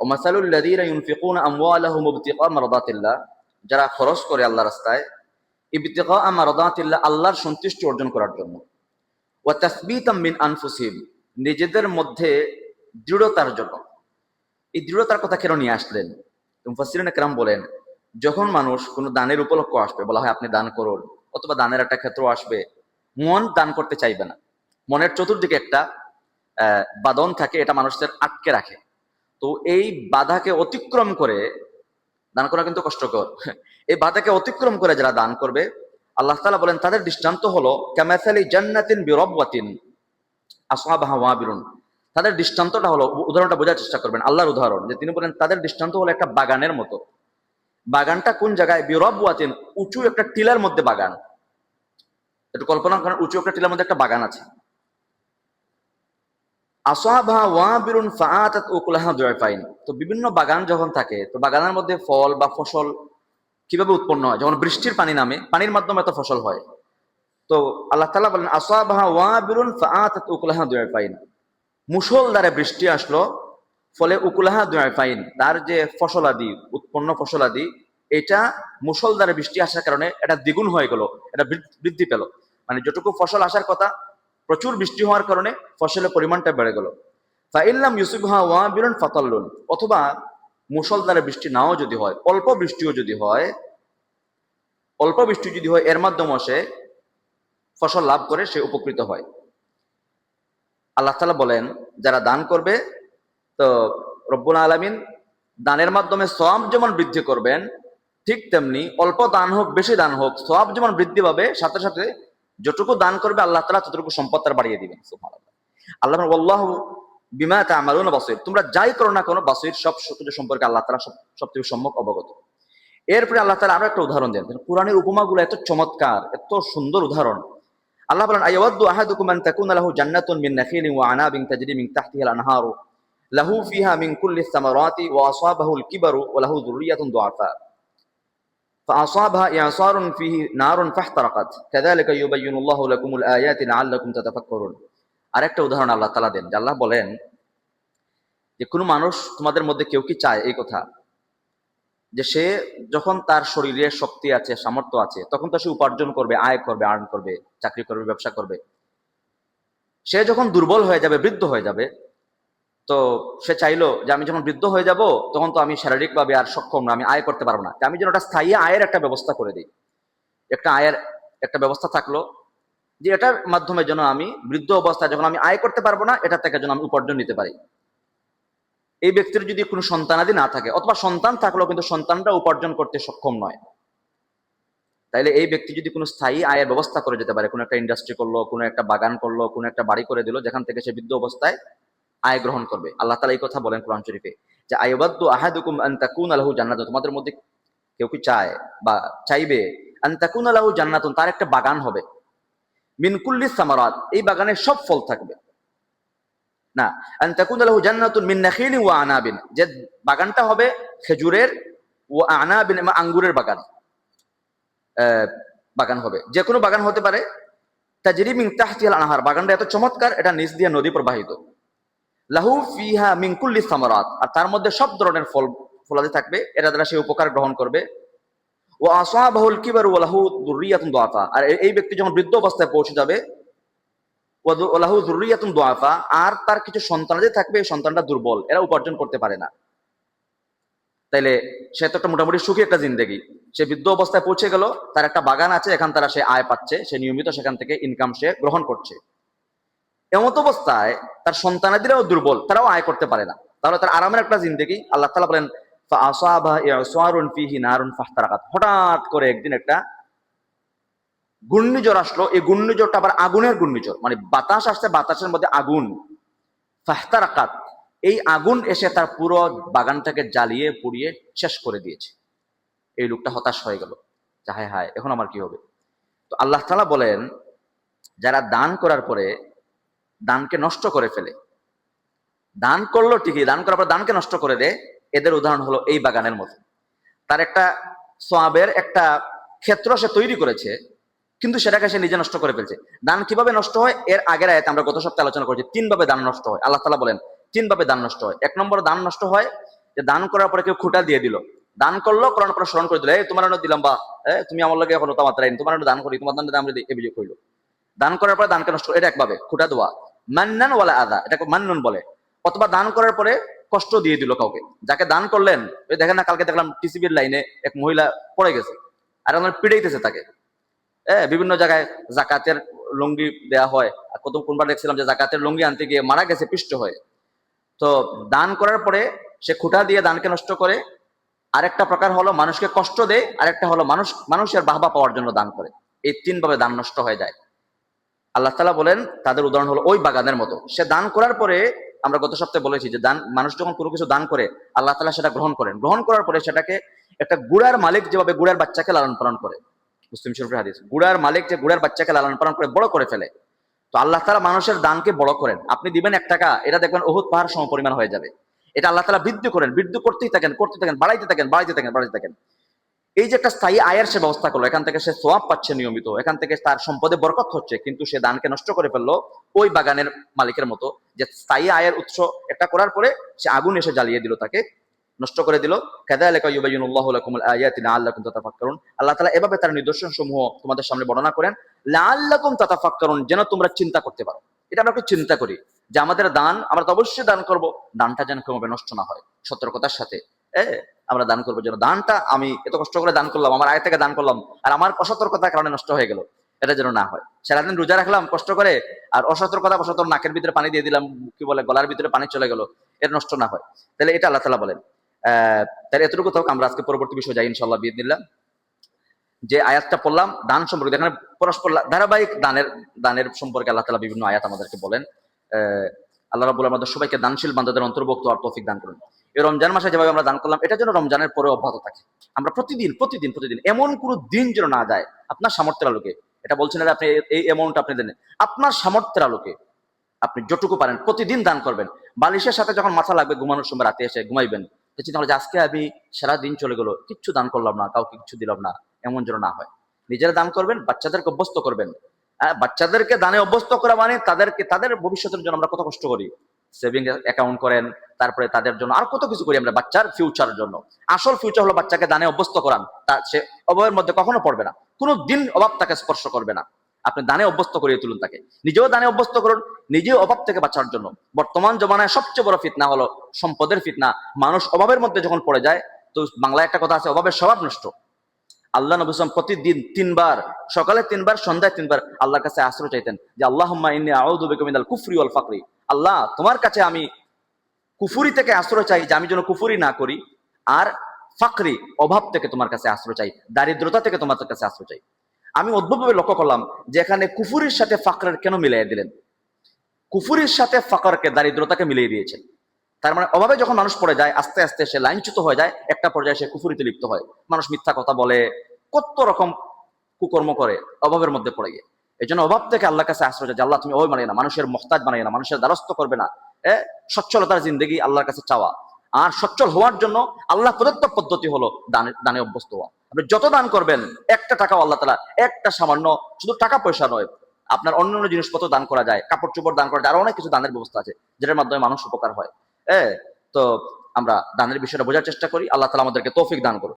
ওমাসালুল লাযীনা ইউনফিকুনা আমওয়ালাহুম ইবতিগা মারদাতিল্লাহ, যারা খরচ করে আল্লাহর রাস্তায়, ইবতিগা মারদাতিল্লাহ, আল্লাহর সন্তুষ্টি অর্জন করার জন্য, ওয়া তাসবীতাম মিন আনফুসিহিম, নিজেদের মধ্যে দৃঢ়তার জন্য। এই দৃঢ়তার কথা কেন নিয়ে আসলেন? মুফাসসিরিনে কেরাম বলেন, যখন মানুষ কোনো দানের উপলক্ষ আসবে, বলা হয় আপনি দান করুন, অথবা দানের একটা ক্ষেত্র আসবে, মন দান করতে চাইবে না। মনের চতুর্দিকে একটা বাঁধন থাকে, এটা মানুষদের আটকে রাখে। তো এই বাধাকে অতিক্রম করে দান করা কিন্তু কষ্টকর। এই বাধাকে অতিক্রম করে যারা দান করবে, আল্লাহ তাআলা বলেন তাদের দৃষ্টান্ত হলো কামাসালি জান্নাতিন বিরাবওয়াতিন আসহাবাহা ওয়াবিরুন। তাদের দৃষ্টান্তটা হলো, উদাহরণটা বোঝার চেষ্টা করবেন, আল্লাহর উদাহরণ, যে তিনি বলেন তাদের দৃষ্টান্ত হলো একটা বাগানের মতো। বাগানটা কোন জায়গায়? বিরাবওয়াতিন, উঁচু একটা টিলার মধ্যে বাগান। একটু কল্পনা করেন, উঁচু একটা টিলার মধ্যে একটা বাগান আছে। আসহাবাহা ওয়াবিরুন ফাআতাত উকুলাহা দুআফাইন। তো বিভিন্ন বাগান যখন থাকে, তো বাগানের মধ্যে ফল বা ফসল কিভাবে উৎপন্ন হয়? যখন বৃষ্টির পানি নামে, পানির মাধ্যমে তো ফসল হয়। তো আল্লাহ তাআলা বলেন আসহাবাহা ওয়াবিরুন ফাআতাত উকুলাহা দুআফাইন, মুষলধারে বৃষ্টি আসলো, ফলে উকুলাহা দুআফাইন, তার যে ফসলাদি, উৎপন্ন ফসলাদি, এটা মুষলধারে বৃষ্টি আসার কারণে এটা দ্বিগুণ হয়ে গেল, এটা বৃদ্ধি পেল। মানে যতটুকু ফসল আসার কথা, প্রচুর বৃষ্টি হওয়ার কারণে ফসলের পরিমাণটা বেড়ে গেল। ফাইল্লাম ইউসিবহা ওয়াবিরুন ফাতাল্লুন, অথবা মুষলধারে বৃষ্টি নাও যদি হয়, অল্প বৃষ্টিও যদি হয়, এর মাধ্যমে সে ফসল লাভ করে, সে উপকৃত হয়। আল্লাহ তাআলা বলেন যারা দান করবে, তো রব্বুল আলামিন দানের মাধ্যমে সওয়াব যেমন বৃদ্ধি করবেন, ঠিক তেমনি অল্প দান হোক বেশি দান হোক, সওয়াব যেমন বৃদ্ধি পাবে, সাথে সাথে যতটুকু দান করবে আল্লাহ তাআলা ততটুকু সম্পদ তার বাড়িয়ে দিবেন। সুবহানাল্লাহ। আল্লাহ বলেন ওয়াল্লাহু বিমা তা'মালুনা বাসীর, তোমরা যাই করো না কোনো, বাসীর, সব কিছু সম্পর্কে আল্লাহ তাআলা সবথেকে সম্যক অবগত। এরপরে আল্লাহ তাআলা আরো একটা উদাহরণ দেন। কুরআনের উপমাগুলো এত চমৎকার, এত সুন্দর উদাহরণ। আল্লাহ বলেন আয়াওয়াদ্দু আহাদুকুম আন তাকুনা লাহু জান্নাতুন মিন নাখিলিন ওয়া আনাবিন তাজরি মিন তাহতিহা আল-আনহারু লাহু ফিহা মিন কুল্লি সামারাতি ওয়া আসাবাহু আল-কিবারু ওয়া লাহু যুররিয়াতুন দুআফা فأصابها إعصار فيه نار فاحترقت كذلك يبين الله لكم الآيات لعلكم تتفكرون। আরেকটা উদাহরণ আল্লাহ তাআলা দেন, যে আল্লাহ বলেন যে কোনো মানুষ তোমাদের মধ্যে কেউ কি চায় এই কথা, যে সে যখন তার শরীরে শক্তি আছে, সামর্থ্য আছে, তখন তো সে উপার্জন করবে, আয় করবে, আর্ন করবে, চাকরি করবে, ব্যবসা করবে। সে যখন দুর্বল হয়ে যাবে, বৃদ্ধ হয়ে যাবে, তো সে চাইলো যে আমি যখন বৃদ্ধ হয়ে যাব, তখন তো আমি শারীরিকভাবে আর সক্ষম না, আমি আয় করতে পারবো না, আমি যেন একটা স্থায়ী আয়ের একটা ব্যবস্থা করে দিই। একটা আয়ের একটা ব্যবস্থা থাকলো, যে এটার মাধ্যমে যেন আমি বৃদ্ধ অবস্থায় যখন আমি আয় করতে পারবো না, এটা থেকে যেন আমি উপার্জন নিতে পারি। এই ব্যক্তির যদি কোনো সন্তানাদি না থাকে, অথবা সন্তান থাকলেও কিন্তু সন্তানটা উপার্জন করতে সক্ষম নয়, তাইলে এই ব্যক্তি যদি কোনো স্থায়ী আয়ের ব্যবস্থা করে যেতে পারে, কোনো একটা ইন্ডাস্ট্রি করলো, কোনো একটা বাগান করলো, কোনো একটা বাড়ি করে দিল, যেখান থেকে সে বৃদ্ধ অবস্থায় আয় গ্রহণ করবে। আল্লাহ তাআলা এই কথা বলেন কোরআন শরীফে, যে আয়াওয়াদ্দু আহাদুকুম আন তাকুনা লাহু জান্নাতুন, তোমাদের মধ্যে কেউ কি চায় বা চাইবে, আন তাকুনা লাহু জান্নাতুন, তার একটা বাগান হবে, মিন কুল্লি সামারাত, এই বাগানে সব ফল থাকবে না, আন তাকুনা লাহু জান্নাতুন মিন নাখিলিন ওয়া আনাবিন, যে বাগানটা হবে খেজুরের, ওয়া আনাবিন, আঙ্গুরের বাগান, বাগান হবে, যে কোনো বাগান হতে পারে। তাজরি মিন তাহতিহাল আনহার, বাগানটা এত চমৎকার, এটা নিচ দিয়ে নদী প্রবাহিত। লাহু ফিহা মিন কুল্লি সামারাত, আর তার মধ্যে সব ধরনের ফলাদি থাকবে, এটা দ্বারা সে উপকার গ্রহণ করবে। ওয়া আসাবাহুল কিবারু ওয়া লাহু যুররিয়াতুন দুআফা, আর এই ব্যক্তি যখন বৃদ্ধ অবস্থায় পৌঁছে যাবে, ওয়া লাহু যুররিয়াতুন দুআফা, আর তার কিছু সন্তানাদি থাকবে, এই সন্তানটা দুর্বল, এরা উপার্জন করতে পারে না। তাইলে সে তো একটা মোটামুটি সুখী একটা জিন্দেগি, সে বৃদ্ধ অবস্থায় পৌঁছে গেল, তার একটা বাগান আছে, এখান তারা সে আয় পাচ্ছে, সে নিয়মিত সেখান থেকে ইনকাম সে গ্রহণ করছে। এমত অবস্থায় তার সন্তানাদিরাও দুর্বল, তারাও আয় করতে পারে না, তাহলে তার আরামের একটা জিন্দেগি। আল্লাহ তাআলা বলেন ফাআসাবাহা ইআসারুন ফীহি নারুন ফাহতারাকাত, হঠাৎ করে একদিন একটা ঘূর্ণিঝড় আসলো, এই ঘূর্ণিঝড়টা আবার আগুনের ঘূর্ণিঝড়, মানে বাতাস আসছে, বাতাসের মধ্যে আগুন, ফাহতারাকাত, এই আগুন এসে তার পুরো বাগানটাকে জ্বালিয়ে পুড়িয়ে শেষ করে দিয়েছে। এই লোকটা হতাশ হয়ে গেল, যে হায় হায়, এখন আমার কি হবে? তো আল্লাহ তাআলা বলেন যারা দান করার পরে দানকে নষ্ট করে ফেলে, দান করলো ঠিকই, দান করার পর দানকে নষ্ট করে দেয়, এদের উদাহরণ হলো এই বাগানের মতো। তার একটা সওয়াবের একটা ক্ষেত্র সে তৈরি করেছে, কিন্তু সেটাকে সে নিজে নষ্ট করে ফেলছে। দান কিভাবে নষ্ট হয়? এর আগের আয়াতে আমরা গত সপ্তাহে আলোচনা করেছি, তিন ভাবে দান নষ্ট হয়। আল্লাহ তাআলা বলেন তিন ভাবে দান নষ্ট হয়। এক নম্বর দান নষ্ট হয় যে দান করার পরে কেউ খুঁটা দিয়ে দিল, দান করলো, করার পরে স্মরণ করে দিল, এই তোমার দিলাম, বা তুমি আমার লগে এখনো তোমার তোমার দান করি, তোমার দান আমরা অভিযোগ করলো। দান করার পরে দানকে নষ্ট, এটা একভাবে খুঁটা দেওয়া, মান্নান ওয়ালা আদা, এটাকে মান্নুন বলে। অথবা দান করার পরে কষ্ট দিয়ে দিল কাউকে, যাকে দান করলেন, ওই দেখেন না, কালকে দেখলাম টিসিবির লাইনে এক মহিলা পড়ে গেছে, আর আমরা পিড়াইতেছে তাকে। বিভিন্ন জায়গায় জাকাতের লুঙ্গি দেয়া হয়, আর কোনবার দেখছিলাম যে জাকাতের লুঙ্গি আনতে গিয়ে মারা গেছে পিষ্ট হয়ে। তো দান করার পরে সে খুঁটা দিয়ে দানকে নষ্ট করে। আরেকটা প্রকার হলো মানুষকে কষ্ট দেয়, আরেকটা হলো মানুষের বাহবা পাওয়ার জন্য দান করে। এই তিন ভাবে দান নষ্ট হয়ে যায়। আল্লাহ তাআলা বলেন তাদের উদাহরণ হলো ওই বাগানের মতো। সে দান করার পরে, আমরা গত সপ্তাহে বলেছি যে মানুষ যখন কোনো কিছু দান করে আল্লাহ তাআলা সেটা গ্রহণ করেন, গ্রহণ করার পরে সেটাকে একটা গুড়ার মালিক যেভাবে গুড়ার বাচ্চাকে লালন পালন করে, মুসলিম শরীফের হাদিস, গুড়ার মালিক যে গুড়ার বাচ্চাকে লালন পালন করে বড় করে ফেলে, তো আল্লাহ তাআলা মানুষের দানকে বড় করেন। আপনি দিবেন 1 টাকা, এটা দেখবেন উহুদ পাহাড় সম পরিমাণ হয়ে যাবে। এটা আল্লাহ তাআলা বৃদ্ধি করেন, বৃদ্ধি করতেই থাকেন, বাড়াইতে থাকেন। এই যে একটা স্থায়ী আয়ের সে ব্যবস্থা করলো, এখান থেকে সে সোয়াব পাচ্ছে নিয়মিত, এখান থেকে তার সম্পদে বরকত হচ্ছে, কিন্তু সে দানকে নষ্ট করে ফেললো ওই বাগানের মালিকের মতো, যে স্থায়ী আয়ের উৎস একটা করার পরে সে আগুন এসে জ্বালিয়ে দিল, তাকে নষ্ট করে দিল। কাযালিকা ইউবাইয়িনুল্লাহু লাকুমুল আয়াতি লাআল্লাকুম তাতাফাক্কারুন। আল্লাহ তাআলা এভাবে তার নিদর্শন সমূহ তোমাদের সামনে বর্ণনা করেন, লাআল্লাকুম তাতাফাক্কারুন, যেন তোমরা চিন্তা করতে পারো। এটা আমরা একটু চিন্তা করি যে আমাদের দান, আমরা তো অবশ্যই দান করব, দানটা যেন কোনোভাবে নষ্ট না হয়, সতর্কতার সাথে আমরা দান করবো, যেন দানটা, আমি এত কষ্ট করে দান করলাম, আমার আয় থেকে দান করলাম, আর আমার অসতর্কতার কারণে নষ্ট হয়ে গেল, এটা যেন না হয়। সারাদিন রোজা রাখলাম কষ্ট করে, আর অসতর্কতা নাকের ভিতরে পানি দিয়ে দিলাম, কি বলে, গলার ভিতরে পানি চলে গেল, এটা নষ্ট না হয়। তাহলে এটা আল্লাহ তাআলা বলেন। তাহলে এতটুকু থাক, আমরা আজকে পরবর্তী বিষয় যাই ইনশাআল্লাহ বিইذনিল্লাহ। যে আয়াতটা পড়লাম দান সম্পর্কে, এখানে পরস্পর ধারাবাহিক দানের সম্পর্কে আল্লাহ তাআলা বিভিন্ন আয়াত আমাদেরকে বলেন। আল্লাহ রাব্বুল আলামিন আমাদের সবাইকে দানশীল বান্দাদের অন্তর্ভুক্ত আর তৌফিক দান করুন। এই রমজান মাসে যেভাবে আমরা দান করলাম, এটা যেন রমজানের পরে অব্যাহত থাকে। আমরা প্রতিদিন এমন কোনো দিন যেন না যায় আপনার সামর্থ্যের আলোকে, এটা বলছেন না যে আপনি এই অ্যামাউন্ট আপনি দেন, আপনার সামর্থ্যের আলোকে আপনি যতটুকু পারেন প্রতিদিন দান করবেন। বালিশের সাথে যখন মাথা লাগবে ঘুমানোর সময়, রাতে এসে ঘুমাইবেন, তো চিন্তা হলো যে আজকে আমি সারাদিন চলে গেলো, কিচ্ছু দান করলাম না, কাউকে কিছু দিলাম না, এমন যেন না হয়। নিজেরা দান করবেন, বাচ্চাদেরকে অভ্যস্ত করবেন। বাচ্চাদেরকে দানে অভ্যস্ত করা মানে তাদের ভবিষ্যতের জন্য আমরা কত কষ্ট করি, সেভিং অ্যাকাউন্ট করেন, তারপরে তাদের জন্য আর কত কিছু করি আমরা বাচ্চার ফিউচারের জন্য। আসল ফিউচার হলো বাচ্চাকে দানে অভ্যস্ত করান, সে অভাবের মধ্যে কখনো পড়বে না, কোনো দিন অভাব তাকে স্পর্শ করবে না। আপনি দানে অভ্যস্ত করিয়ে তুলুন তাকে, নিজেও দানে অভ্যস্ত করুন, নিজেও অভাব থেকে বাঁচার জন্য। বর্তমান জমানায় সবচেয়ে বড় ফিতনা হলো সম্পদের ফিতনা। মানুষ অভাবের মধ্যে যখন পড়ে যায়, তো বাংলায় একটা কথা আছে, অভাবের স্বভাব নষ্ট। আল্লাহ নবী সাল্লাল্লাহু আলাইহি ওয়াসাল্লাম প্রতিদিন 3 বার, সকালে 3 বার, সন্ধ্যায় 3 বার আল্লাহর কাছে আশ্রয় চাইতেন যে আল্লাহুম্মা ইন্নী আউযু বিকা মিনাল কুফরি ওয়াল ফাকরি। আল্লাহ, তোমার কাছে আমি কুফরি থেকে আশ্রয় চাই, যে আমি যেন কুফরি না করি, আর ফাকরি, অভাব থেকে তোমার কাছে আশ্রয় চাই, দারিদ্রতা থেকে তোমার কাছে আশ্রয় চাই। আমি অদ্ভুতভাবে লক্ষ্য করলাম যে এখানে কুফরির সাথে ফাকরের কেন মিলিয়ে দিলেন? কুফরির সাথে ফাকরকে, দারিদ্রতাকে মিলিয়ে দিয়েছেন। তার মানে অভাবে যখন মানুষ পড়ে যায়, আস্তে আস্তে সে লাইনচ্যুত হয়ে যায়, একটা পর্যায়ে সে কুফরিতে লিপ্ত হয়। মানুষ মিথ্যা কথা বলে, কত রকম কুকর্ম করে অভাবের মধ্যে পড়ে গিয়ে। এই জন্য অভাব থেকে আল্লাহর কাছে আশ্রয় চাই, আল্লাহ তুমি অভাব বানিয়ে না, মানুষের মুহতাজ বানিয়ে না, মানুষের দ্বারস্থ করবে না। সচ্ছলতার জিন্দেগি আল্লাহর কাছে চাওয়া। আর সচ্ছল হওয়ার জন্য আল্লাহ প্রদত্ত পদ্ধতি হলো দানে অভ্যস্ত হওয়া। আপনি যত দান করবেন, 1 টাকাও আল্লাহ তাআলা, একটা সামান্য, শুধু টাকা পয়সা নয়, আপনার অন্যান্য জিনিসপত্র দান করা যায়, কাপড় চোপড় দান করা যায়, আরো অনেক কিছু দানের ব্যবস্থা আছে যেটার মাধ্যমে মানুষ উপকার হয়। তো আমরা দানের বিষয়টা বোঝার চেষ্টা করি। আল্লাহ তাআলা আমাদেরকে তৌফিক দান করুন।